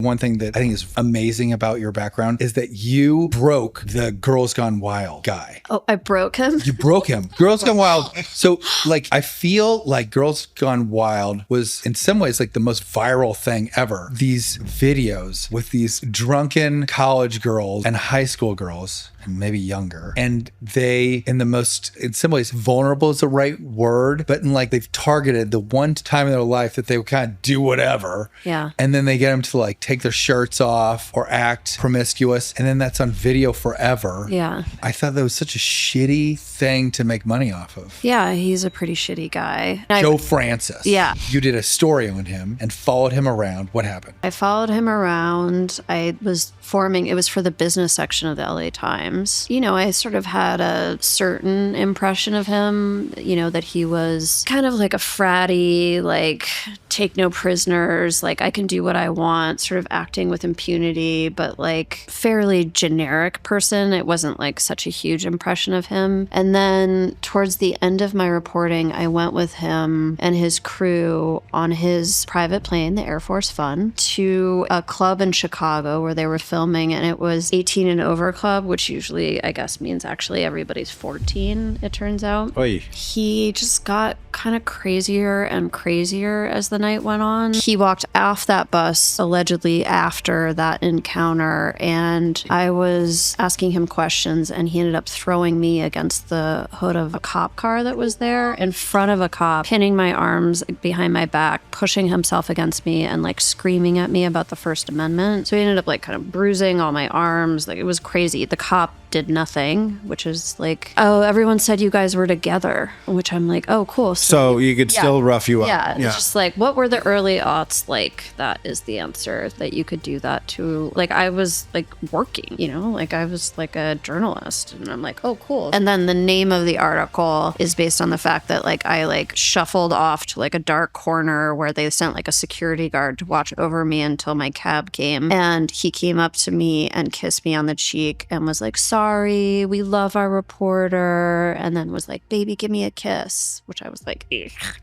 One thing that I think is amazing about your background is that you broke the Girls Gone Wild guy. Oh, I broke him? You broke him. Girls Gone Wild. So like, I feel like Girls Gone Wild was in some ways like the most viral thing ever. These videos with these drunken college girls and high school girls and maybe younger. And they, in the most, in some ways, vulnerable is the right word, but in like they've targeted the one time in their life that they would kind of do whatever. Yeah. And then they get them to like take their shirts off or act promiscuous. And then that's on video forever. Yeah. I thought that was such a shitty thing to make money off of. Yeah, he's a pretty shitty guy. Joe Francis. Yeah. You did a story on him and followed him around. What happened? I followed him around. I was forming, it was for the business section of the LA Times. You know, I sort of had a certain impression of him, you know, that he was kind of like a fratty, like take no prisoners, like I can do what I want, sort of acting with impunity, but like fairly generic person. It wasn't like such a huge impression of him. And then towards the end of my reporting, I went with him and his crew on his private plane, the Air Force Fun, to a club in Chicago where they were filming, and it was 18 and over club, which usually I guess means actually everybody's 14, it turns out. Oy. He just got kind of crazier and crazier as the night went on. He walked off that bus allegedly after that encounter, and I was asking him questions, and he ended up throwing me against the hood of a cop car that was there in front of a cop, pinning my arms behind my back, pushing himself against me and like screaming at me about the First Amendment. So he ended up like kind of bruising all my arms. Like it was crazy. The cop did nothing, which is like, oh, everyone said you guys were together, which I'm like, oh, cool. So you could still rough you up. Yeah, it's just like, what were the early aughts like? That is the answer, that you could do that to, like, I was like working, you know, like I was like a journalist, and I'm like, oh, cool. And then the name of the article is based on the fact that like I like shuffled off to like a dark corner where they sent like a security guard to watch over me until my cab came, and he came up to me and kissed me on the cheek and was like, sorry, we love our reporter, and then was like, baby, give me a kiss, which I was like, ugh.